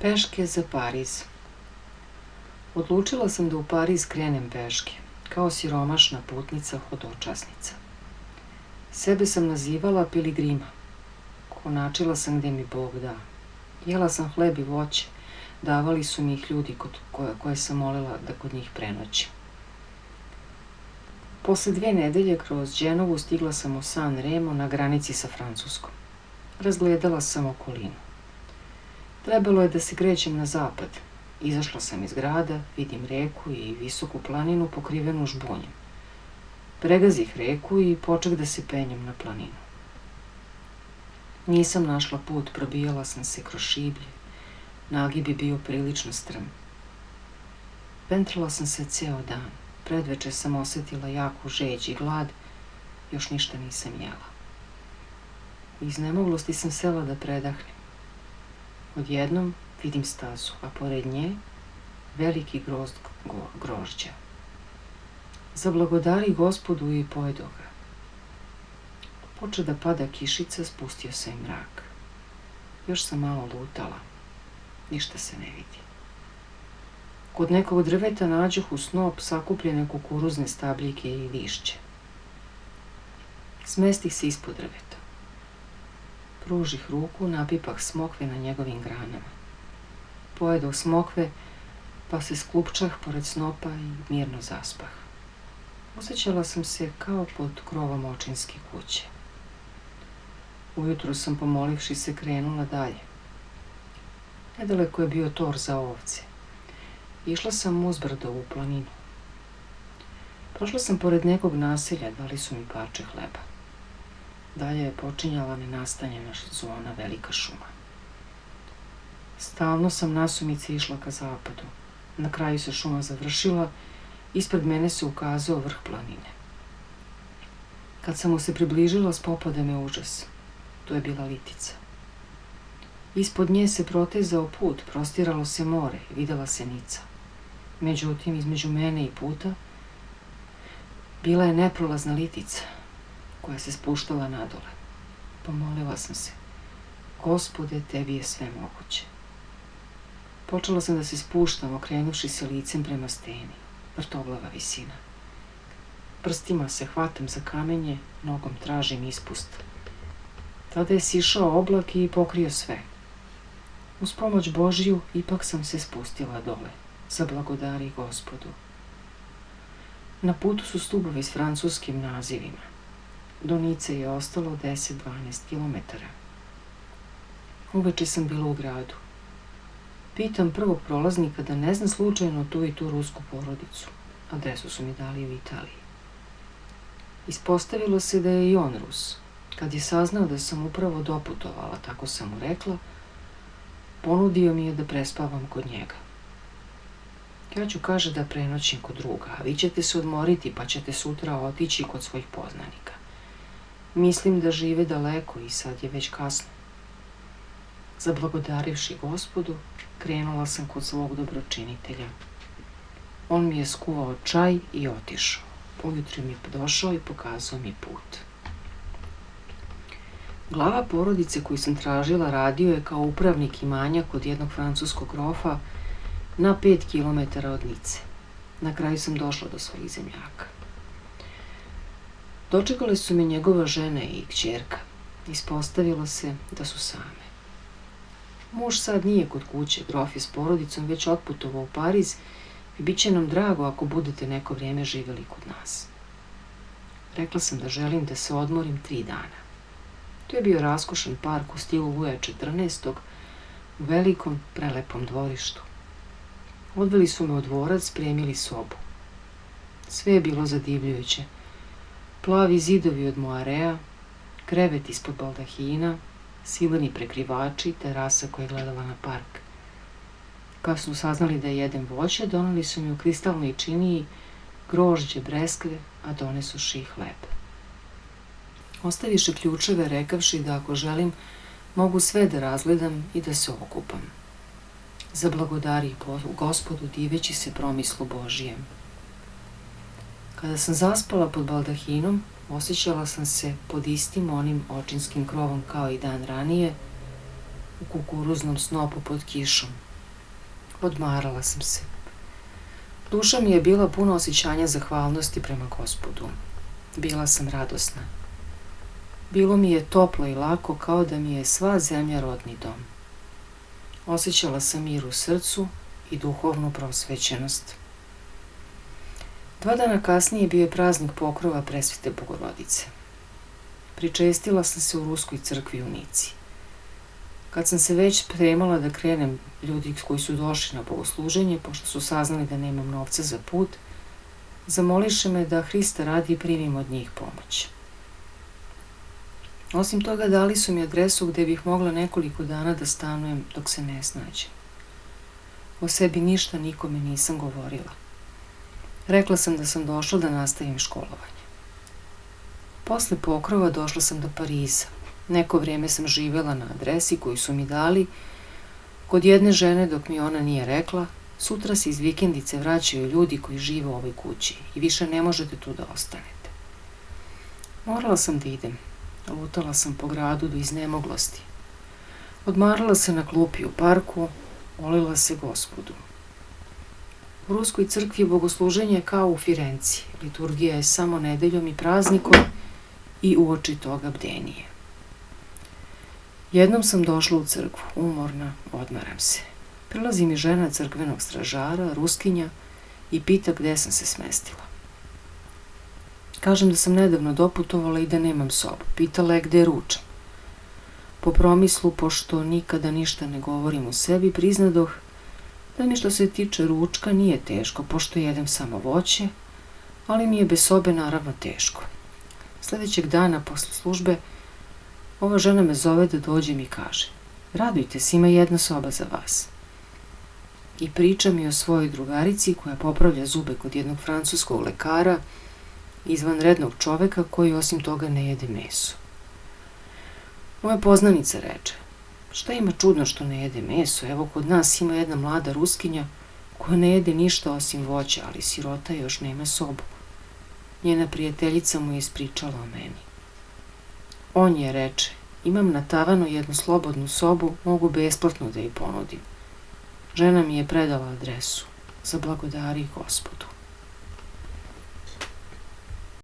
Peške za Pariz. Odlučila sam da u Pariz krenem peške, kao siromašna putnica hodočasnica. Sebe sam nazivala piligrima. Konačila sam gde mi Bog da. Jela sam hleb i voće, davali su mi ih ljudi koje sam molila da kod njih prenoćim. Posle 2 nedelje kroz Đenovu stigla sam u San Remo na granici sa Francuskom. Razgledala sam okolinu. Trebalo je da se krećem na zapad. Izašla sam iz grada, vidim reku i visoku planinu pokrivenu žbunjem. Pregazih reku i poček da se penjem na planinu. Nisam našla put, probijala sam se kroz šiblje. Nagib je bio prilično strm. Pentrala sam se ceo dan. Predveče sam osetila jaku žeđ i glad, još ništa nisam jela. U iznemoglosti sam sela da predahnem. Odjednom vidim stazu, a pored nje veliki grozd grožđa. Zablagodari Gospodu i pojedo ga. Poče da pada kišica, spustio se i mrak. Još sam malo lutala, ništa se ne vidi. Kod nekog drveta nađoh u snop sakupljene kukuruzne stabljike i lišće. Smestih se ispod drveta. Pružih ruku, napipah smokve na njegovim granama. Pojedoh smokve, pa se sklupčah pored snopa i mirno zaspah. Osjećala sam se kao pod krovom očinske kuće. Ujutru sam, pomolivši se, krenula dalje. Nedaleko je bio tor za ovce. Išla sam uzbrdo u planinu. Prošla sam pored nekog naselja, dali su mi parče hleba. Dalje je počinjala nenastanjena zona, velika šuma. Stalno sam nasumice išla ka zapadu. Na kraju se šuma završila, ispred mene se ukazao vrh planine. Kad sam mu se približila, spopada me užas. To je bila litica. Ispod nje se protezao put, prostiralo se more, videla se nica. Međutim, između mene i puta bila je neprolazna litica koja se spuštala nadole. Pomolila sam se: Gospode, tebi je sve moguće. Počela sam da se spuštam, okrenuši se licem prema steni. Vrtoglava visina. Prstima se hvatam za kamenje, nogom tražim ispust. Tada je sišao oblak i pokrio sve. Uz pomoć Božiju ipak sam se spustila dole. Zablagodari Gospodu. Na putu su stubovi s francuskim nazivima. Do Nice je ostalo 10-12 kilometara. Uveče sam bila u gradu. Pitam prvog prolaznika da ne zna slučajno tu i tu rusku porodicu. Adresu su mi dali u Italiji. Ispostavilo se da je i on Rus. Kad je saznao da sam upravo doputovala, tako sam mu rekla, ponudio mi je da prespavam kod njega. Ja ću, kaže, da prenoćim kod druga, a vi ćete se odmoriti pa ćete sutra otići kod svojih poznanika. Mislim da žive daleko i sad je već kasno. Zablagodarivši Gospodu, krenula sam kod svog dobročinitelja. On mi je skuvao čaj i otišao. Ujutru mi je došao i pokazao mi put. Glava porodice koju sam tražila radio je kao upravnik imanja kod jednog francuskog grofa na 5 kilometara od Nice. Na kraju sam došla do svojih zemljaka. Dočekale su me njegova žena i kćerka. Ispostavilo se da su same. Muž sad nije kod kuće, grof je s porodicom već otputovao u Pariz i bit će nam drago ako budete neko vrijeme živjeli kod nas. Rekla sam da želim da se odmorim 3 dana. To je bio raskošan park u stilu Luja XIV. U velikom, prelepom dvorištu. Odveli su me u dvorac, spremili sobu. Sve je bilo zadivljujuće. Plavi zidovi od moarea, krevet ispod baldahina, svileni prekrivači, terasa koja je gledala na park. Kad su saznali da jedem voće, doneli su mi u kristalnoj činiji grožđe, breskve, a donesuši i hleb. Ostaviše ključeve, rekavši da ako želim, mogu sve da razgledam i da se okupam. Zablagodari Gospodu, diveći se promislu Božijem. Kada sam zaspala pod baldahinom, osjećala sam se pod istim onim očinskim krovom kao i dan ranije, u kukuruznom snopu pod kišom, Odmarala sam se. Duša mi je bila puna osjećanja zahvalnosti prema Gospodu. Bila sam radosna. Bilo mi je toplo i lako kao da mi je sva zemlja rodni dom. Osjećala sam mir u srcu i duhovnu prosvećenost. 2 dana kasnije bio je praznik pokrova Presvete Bogorodice. Pričestila sam se u Ruskoj crkvi u Nici. Kad sam se već spremala da krenem, ljudi koji su došli na bogosluženje, pošto su saznali da nemam novca za put, zamoliše me da Hrista radi primim od njih pomoć. Osim toga, dali su mi adresu gde bih mogla nekoliko dana da stanujem dok se ne snađem. O sebi ništa nikome nisam govorila. Rekla sam da sam došla da nastavim školovanje. Posle pokrova došla sam do Pariza. Neko vrijeme sam živjela na adresi koju su mi dali kod jedne žene dok mi ona nije rekla: sutra se iz vikendice vraćaju ljudi koji žive u ovoj kući i više ne možete tu da ostanete. Morala sam da idem. Lutala sam po gradu do iznemoglosti. Odmarala se na klupi u parku, molila se Gospodu. U Ruskoj crkvi bogosluženje je kao u Firenci. Liturgija je samo nedeljom i praznikom i uoči toga bdenije. Jednom sam došla u crkvu, umorna, odmaram se. Prilazi mi žena crkvenog stražara, Ruskinja, i pita gde sam se smestila. Kažem da sam nedavno doputovala i da nemam sobu. Pitala je gde je ručak. Po promislu, pošto nikada ništa ne govorim o sebi, priznadoh da mi što se tiče ručka nije teško, pošto jedem samo voće, ali mi je bez sobe naravno teško. Sljedećeg dana posle službe ova žena me zove da dođem i kaže: radujte se, ima jedna soba za vas. I priča mi o svojoj drugarici koja popravlja zube kod jednog francuskog lekara, izvanrednog čoveka koji osim toga ne jede meso. Moja poznanica reče: šta ima čudno što ne jede meso? Evo kod nas ima jedna mlada Ruskinja koja ne jede ništa osim voća, ali sirota još nema sobu. Njena prijateljica mu je ispričala o meni. On je reče: imam na tavanu jednu slobodnu sobu, mogu besplatno da je ponudim. Žena mi je predala adresu. Zablagodari Gospodu.